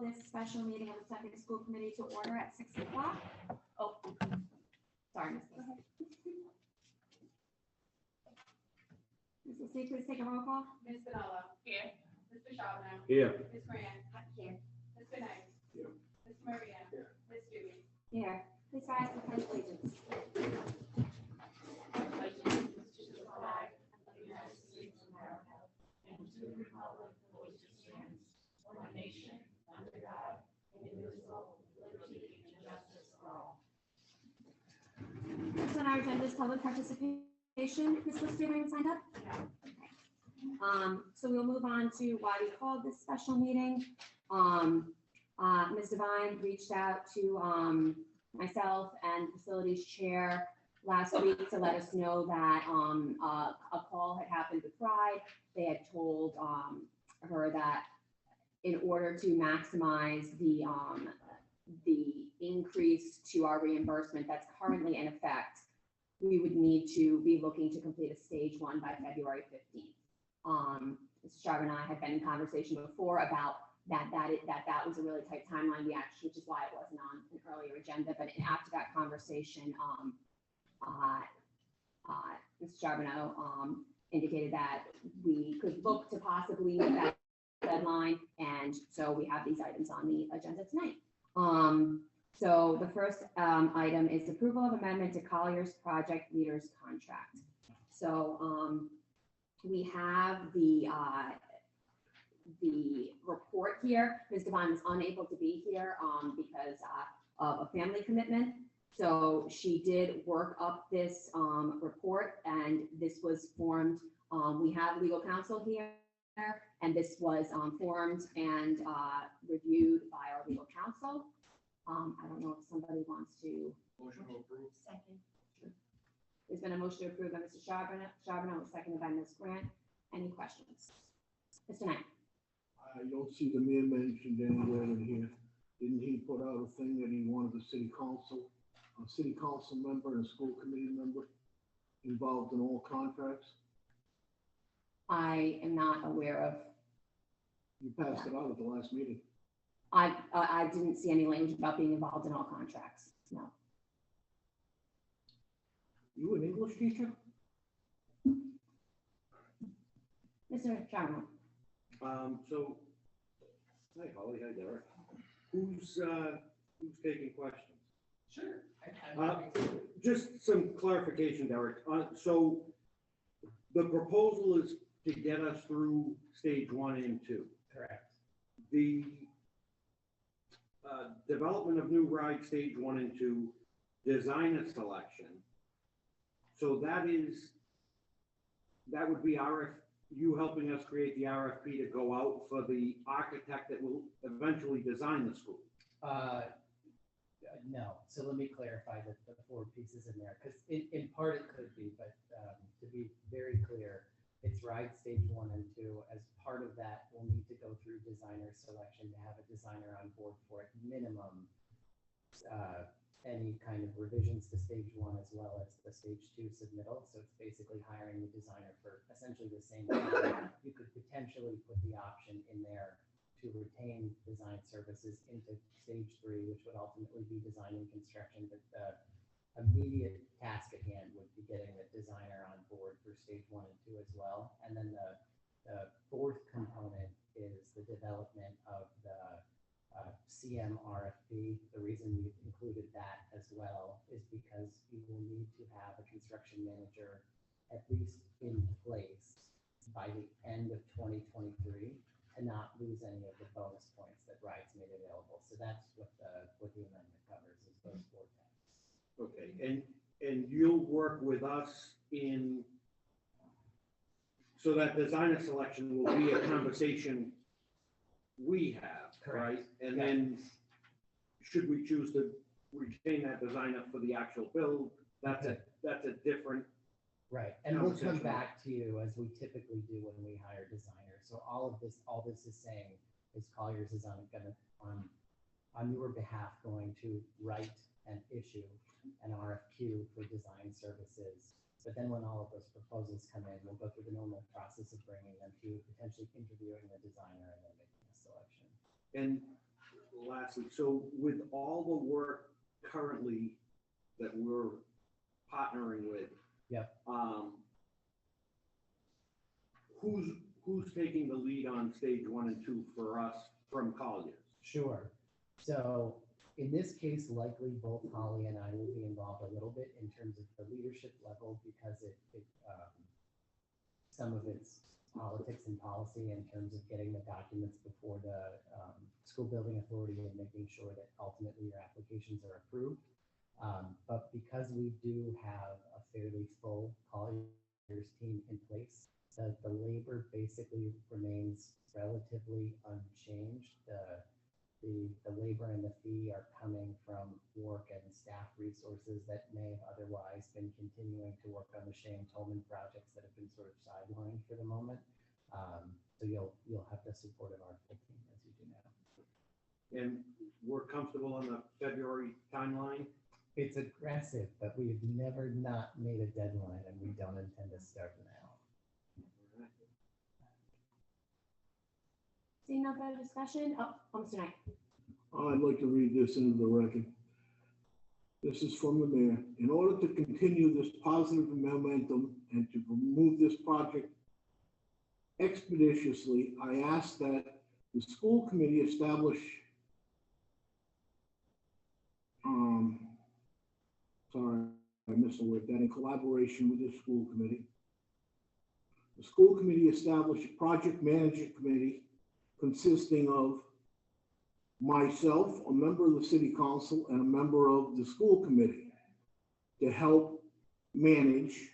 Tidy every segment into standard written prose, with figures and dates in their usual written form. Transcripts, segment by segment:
this special meeting of the second school committee to order at 6 o'clock. Oh, sorry, Ms. Mrs. C, please take a roll call. Ms. Vinella. Here. Mr. Charbonneau. Here. Ms. Grant. Here. Mr. Knight. Here. Ms. Maria. Here. Ms. Dewey. Here. Please rise for pledge of allegiance. Next on our agenda is public participation. Ms. Lister, anyone signed up? So we'll move on to why we called this special meeting. Ms. Devine reached out to myself and facilities chair last week to let us know that a call had happened with Pride. They had told her that in order to maximize the increase to our reimbursement that's currently in effect, we would need to be looking to complete a stage 1 by February 15th. Mr. Charbonneau and I had been in conversation before about that was a really tight timeline, which is why it wasn't on an earlier agenda, but after that conversation, Mr. Charbonneau indicated that we could look to possibly meet that deadline, and so we have these items on the agenda tonight. So the first item is approval of amendment to Collier's project leaders contract. So we have the report here. Ms. Devine was unable to be here because of a family commitment. So she did work up this report, and this was formed. We have legal counsel here, and this was formed and reviewed by our legal counsel. I don't know if somebody wants to. Motion to approve. Second. There's been a motion to approve by Mr. Charbonneau, seconded by Ms. Grant. Any questions? Mr. Knight. I don't see the mayor mentioned anywhere in here. Didn't he put out a thing that he wanted a city council member and a school committee member involved in all contracts? I am not aware of. You passed it out at the last meeting. I didn't see any language about being involved in all contracts. No. You an English teacher? Mr. Charbonneau. So, hi Holly, hi Derek. Who's taking questions? Sure. Just some clarification, Derek. So the proposal is to get us through stage 1 and 2. Correct. The development of new ride stage 1 and 2, designer selection. So that would be you helping us create the RFP to go out for the architect that will eventually design the school. No, so let me clarify the 4 pieces in there, because in part it could be, but to be very clear, it's ride stage 1 and 2. As part of that, we'll need to go through designer selection to have a designer on board for at minimum any kind of revisions to stage 1 as well as the stage 2 submittal. So it's basically hiring the designer for essentially the same thing. You could potentially put the option in there to retain design services into stage 3, which would ultimately be design and construction, but the immediate task at hand would be getting the designer on board for stage 1 and 2 as well. And then the 4th component is the development of the CM RFP. The reason we've included that as well is because we will need to have a construction manager at least in place by the end of 2023 to not lose any of the bonus points that RIDE's made available. So that's what the amendment covers, is those 4 tasks. Okay, and you'll work with us so that designer selection will be a conversation we have, right? Correct. And then should we choose to retain that designer for the actual build, that's a different. Right, and we'll come Conversation. back to you as we typically do when we hire designers. So all this is saying is Colliers is on your behalf going to write and issue an RFQ for design services. But then when all of those proposals come in, we'll go through the normal process of bringing them to you, potentially interviewing the designer and then making a selection. And lastly, so with all the work currently that we're partnering with. Yep. Who's taking the lead on stage 1 and 2 for us from Colliers? Sure. So in this case, likely both Holly and I will be involved a little bit in terms of the leadership level because some of it's politics and policy in terms of getting the documents before the school building authority and making sure that ultimately your applications are approved. But because we do have a fairly full Colliers team in place, the labor basically remains relatively unchanged. The labor and the fee are coming from work and staff resources that may have otherwise been continuing to work on the Shane Tolman projects that have been sort of sidelined for the moment. So you'll have the support of our full team as you do now. And we're comfortable on the February timeline? It's aggressive, but we've never not made a deadline and we don't intend to start now. Seeing no further discussion, Mr. Knight. I'd like to read this into the record. This is from the mayor. In order to continue this positive momentum and to move this project expeditiously, I ask that the school committee establish, sorry, I missed the word, that in collaboration with the school committee, the school committee establish a project management committee consisting of myself, a member of the city council, and a member of the school committee to help manage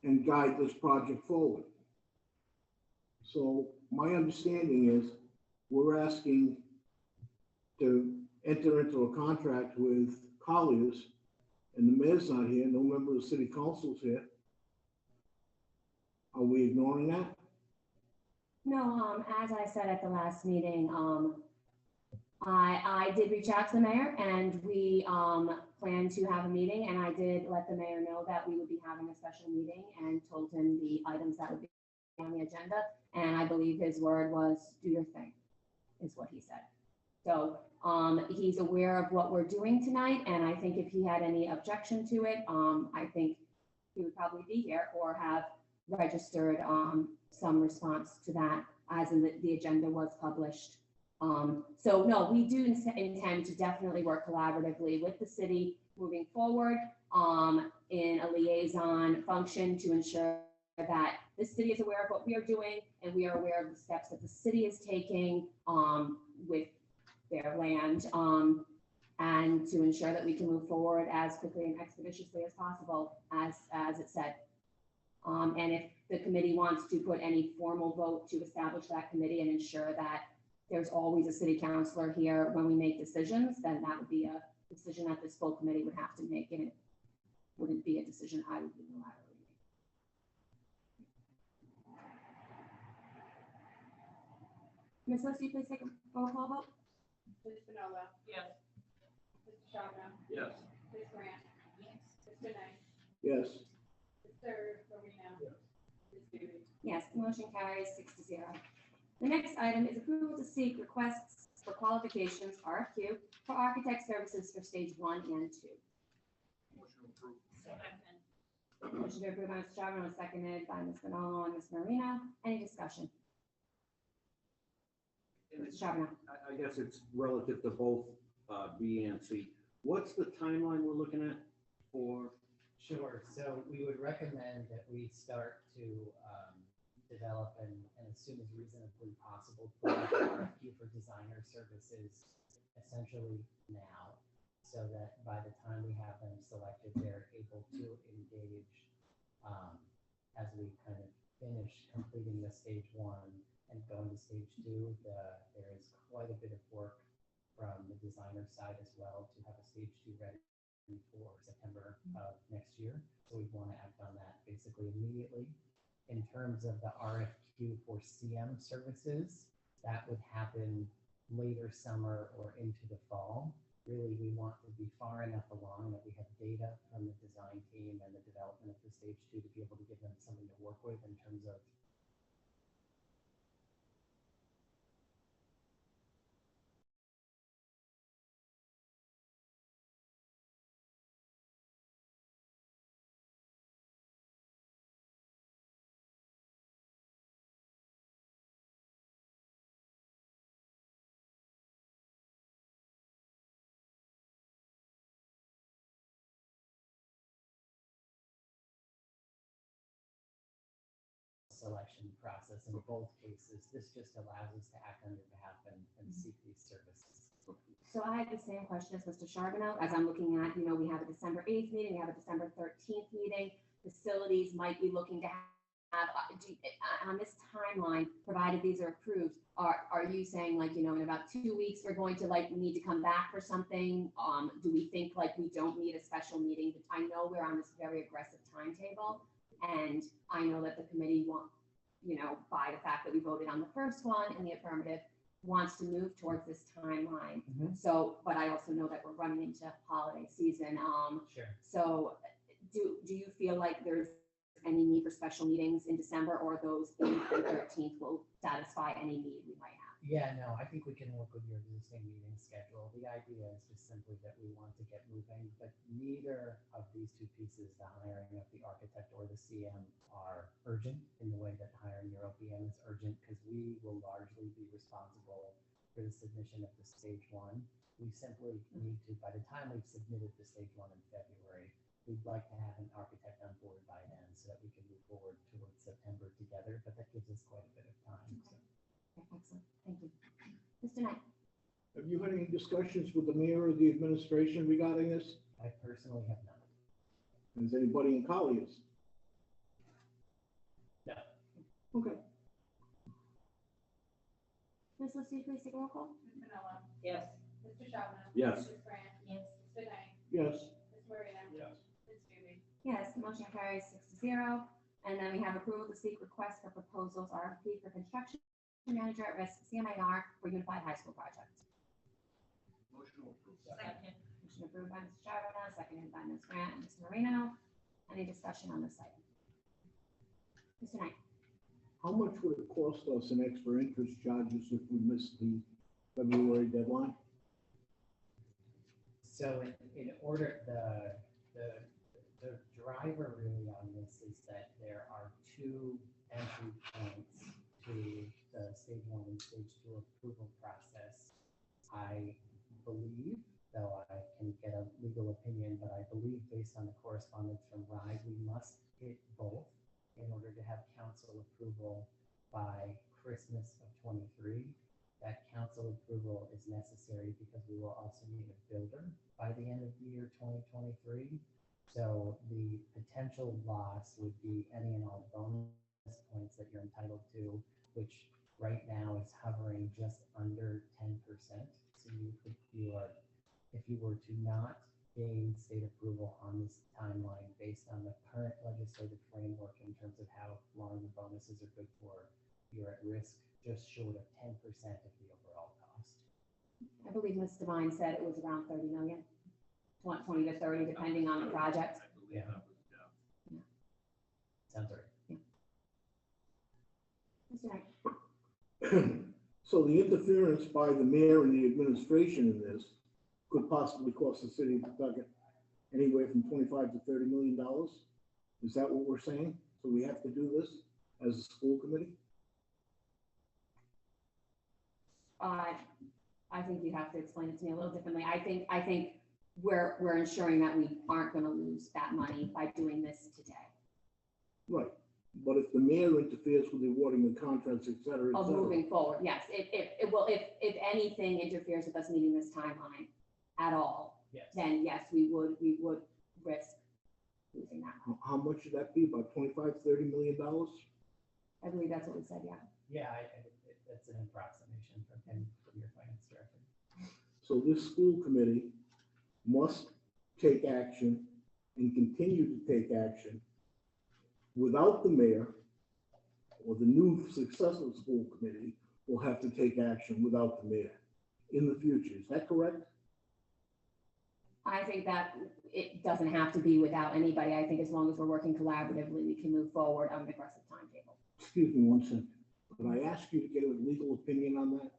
and guide this project forward. So my understanding is we're asking to enter into a contract with Colliers, and the mayor's not here, no member of the city council's here. Are we ignoring that? No, as I said at the last meeting, I did reach out to the mayor and we plan to have a meeting, and I did let the mayor know that we would be having a special meeting and told him the items that would be on the agenda. And I believe his word was, do your thing, is what he said. So he's aware of what we're doing tonight, and I think if he had any objection to it, I think he would probably be here or have registered some response to that as in the agenda was published. So no, we do intend to definitely work collaboratively with the city moving forward in a liaison function to ensure that the city is aware of what we are doing and we are aware of the steps that the city is taking with their land and to ensure that we can move forward as quickly and expeditiously as possible, as it said. And if the committee wants to put any formal vote to establish that committee and ensure that there's always a city councilor here when we make decisions, then that would be a decision that this full committee would have to make, and it wouldn't be a decision I would unilaterally make. Ms. Listy, please take a roll call vote. Ms. Spinola. Yes. Mr. Charbonneau. Yes. Ms. Grant. Yes. Mr. Knight. Yes. Mr. Marino. Yes. Ms. Davis. Yes, the motion carries 6-0. The next item is approval to seek requests for qualifications, RFQ, for architect services for stage 1 and 2. Motion approved. Motion to approve by Mr. Charbonneau was seconded by Ms. Manolo and Ms. Marino. Any discussion? Mr. Charbonneau. I guess it's relative to both B and C. What's the timeline we're looking at for? Sure. So we would recommend that we start to develop and as soon as reasonably possible, put out an RFQ for designer services essentially now, so that by the time we have them selected, they're able to engage as we kind of finish completing the stage 1 and go into stage 2. There is quite a bit of work from the designer side as well to have a stage 2 ready for September of next year. So we want to act on that basically immediately. In terms of the RFQ for CM services, that would happen later summer or into the fall. Really, we want to be far enough along that we have data from the design team and the development of the stage 2 to be able to give them something to work with in terms of selection process in both cases. This just allows us to act on your behalf and seek these services. So I had the same question as Mr. Charbonneau, as I'm looking at, we have a December 8th meeting, we have a December 13th meeting. Facilities might be looking to have, on this timeline, provided these are approved, are you saying like, in about 2 weeks, we're going to need to come back for something? Do we think like we don't need a special meeting? I know we're on this very aggressive timetable, and I know that the committee by the fact that we voted on the first one in the affirmative, wants to move towards this timeline. So, but I also know that we're running into holiday season. Sure. So do you feel like there's any need for special meetings in December, or those 8th and 13th will satisfy any need we might have? Yeah, no, I think we can work with your existing meeting schedule. The idea is just simply that we want to get moving, but neither of these two pieces, the hiring of the architect or the CM, are urgent in the way that hiring your OPM is urgent, because we will largely be responsible for the submission of the stage one. We simply need to, by the time we've submitted the stage one in February, we'd like to have an architect on board by then so that we can move forward towards September together, but that gives us quite a bit of time. So. Okay, excellent, thank you. Mr. Knight? Have you had any discussions with the mayor or the administration regarding this? I personally have not. Has anybody in Colliers? No. Okay. Ms. Lucy, please take a roll call. Ms. Manila, Yes. Mr. Charbonneau. Yes. Ms. Grant. Yes. Mr. Knight, Yes. Ms. Marino. Yes. Ms. Judy. Yes, the motion carries 6-0. And then we have approval to seek request for proposals, RFP for construction manager at risk, CMAR, for Unified High School project. Motion approved. Second. Motion approved by Mr. Charbonneau, seconded by Ms. Grant and Mr. Marino. Any discussion on this item? Mr. Knight? How much would it cost us in extra interest charges if we missed the February deadline? So in order, the driver really on this is that there are two entry points to the stage one and stage two approval process. I believe, though I can get a legal opinion, but I believe based on the correspondence from RISE, we must hit both in order to have council approval by Christmas of '23. That council approval is necessary because we will also need a builder by the end of the year 2023. So the potential loss would be any and all bonus points that you're entitled to, which right now is hovering just under 10%. So if you were to not gain state approval on this timeline based on the current legislative framework in terms of how long the bonuses are good for, you're at risk just short of 10% of the overall cost. I believe Ms. Devine said it was around 30 million, 20 to 30, depending on the project. Yeah. Sounds right. Mr. Knight? So the interference by the mayor and the administration in this could possibly cost the city of Pawtucket anywhere from $25 to $30 million. Is that what we're saying? So we have to do this as a school committee? I think you have to explain it to me a little differently. I think we're ensuring that we aren't going to lose that money by doing this today. Right. But if the mayor interferes with the awarding of contracts, et cetera, Of moving forward, yes. If anything interferes with us meeting this timeline at all, Yes. then yes, we would risk losing that. how much should that be? About $25, $30 million? I believe that's what we said, yeah. Yeah, that's an approximation from your finance director. So this school committee must take action and continue to take action without the mayor, or the new successful school committee will have to take action without the mayor in the future. Is that correct? I think that it doesn't have to be without anybody. I think as long as we're working collaboratively, we can move forward on an aggressive timetable. Excuse me one second. Could I ask you to get a legal opinion on that?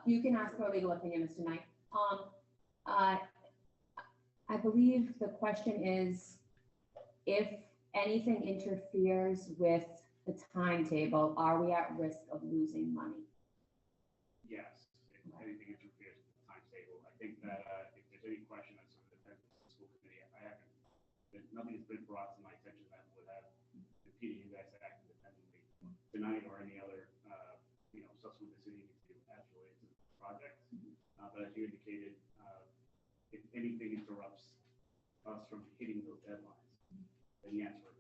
You can ask for a legal opinion, Mr. Knight. I believe the question is if anything interferes with the timetable, are we at risk of losing money? Yes, if anything interferes with the timetable. I think that if there's any question on some of the defense of the school committee, nothing has been brought to my attention that would have impeded you guys to act independently. tonight or any other, subsequent decision you do as related to the project. But as you indicated, if anything interrupts us from hitting those deadlines, then yes, we're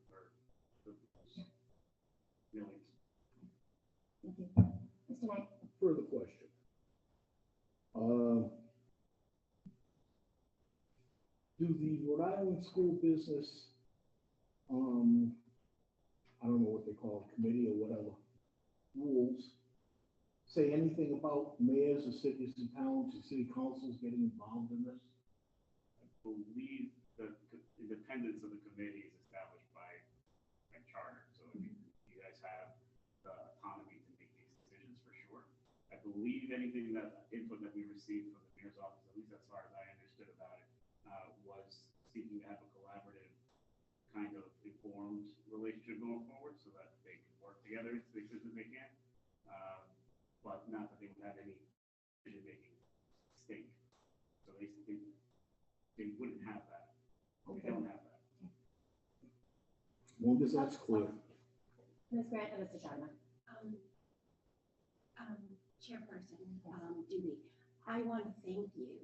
millions. Thank you. Mr. Knight? Further question. Do the Rhode Island School Business, I don't know what they call it, committee or whatever, rules, say anything about mayors of cities and towns and city councils getting involved in this? I believe the independence of the committee is established by charter, so you guys have the autonomy to make these decisions for sure. I believe anything input that we received from the mayor's office, at least as far as I understood about it, was seeking to have a collaborative, kind of informed relationship going forward so that they can work together to the extent that they can. But not that they would have any decision-making stake. So they wouldn't have that. They don't have that. Long as that's clear. Ms. Grant and Mr. Chadwick? Chairperson, Judy, I want to thank you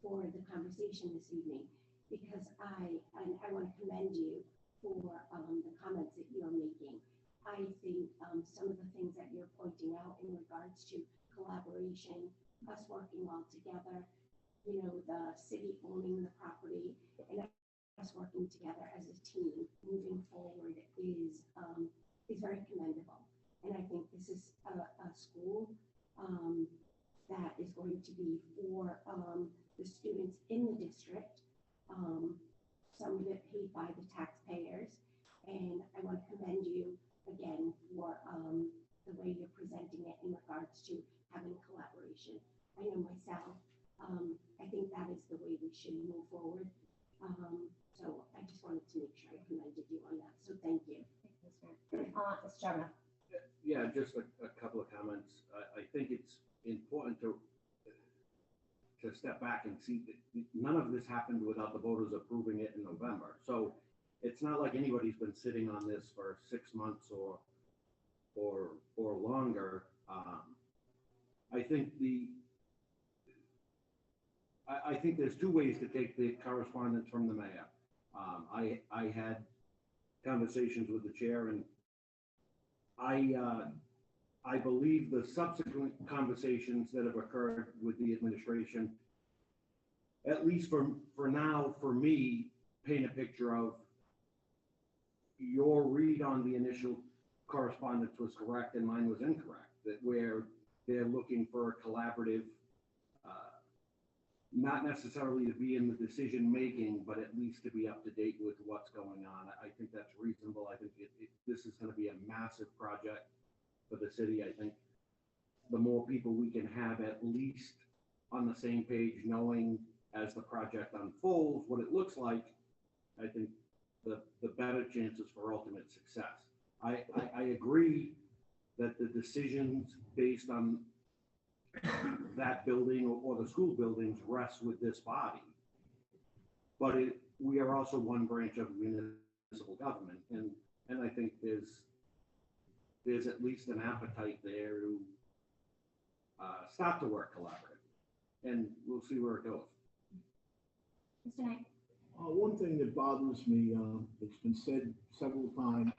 for the conversation this evening because I want to commend you for the comments that you're making. I think some of the things that you're pointing out in regards to collaboration, us working all together, the city owning the property, and us working together as a team moving forward is very commendable. And I think this is a school that is going to be for the students in the district, some of it paid by the taxpayers. And I want to commend you again for the way you're presenting it in regards to having collaboration. I know myself, I think that is the way we should move forward. So I just wanted to make sure I commended you on that. So thank you. Mr. Chadwick? Yeah, just a couple of comments. I think it's important to step back and see that none of this happened without the voters approving it in November. So it's not like anybody's been sitting on this for 6 months or longer. I think I think there's two ways to take the correspondence from the mayor. I had conversations with the chair, and I believe the subsequent conversations that have occurred with the administration, at least for now, for me, paint a picture of your read on the initial correspondence was correct and mine was incorrect, that where they're looking for a collaborative, not necessarily to be in the decision making, but at least to be up to date with what's going on. I think that's reasonable. I think this is going to be a massive project for the city. I think the more people we can have at least on the same page, knowing as the project unfolds what it looks like, I think the better chances for ultimate success. I agree that the decisions based on that building or the school buildings rest with this body, but we are also one branch of municipal government, and I think there's at least an appetite there to start to work collaboratively, and we'll see where it goes. Mr. Knight? One thing that bothers me, it's been said several times,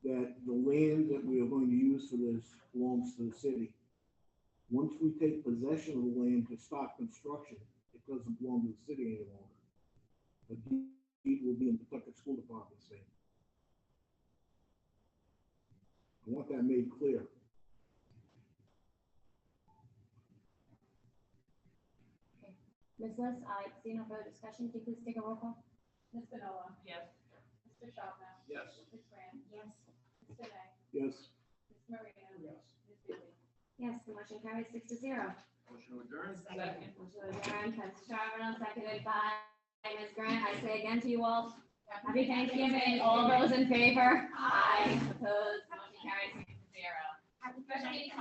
that the land that we are going to use for this belongs to the city. Once we take possession of the land to start construction, it doesn't belong to the city any longer. The deed will be in the Pawtucket School Department's name. I want that made clear. Ms. Liz, I see no further discussion. Can you please take a roll call? Ms. Nola? Yes. Mr. Shabana? Yes. Ms. Grant? Yes. Mr. Knight? Yes. Ms. Marino? Yes. Ms. Dooley? Yes, the motion carries 6-0. Motion adjourned. Second. Motion adjourned, Mr. Charbonneau, seconded by Ms. Grant. I say again to you all, happy Thanksgiving. All those in favor? Aye. Opposed? Motion carries 6-0. Happy Thanksgiving.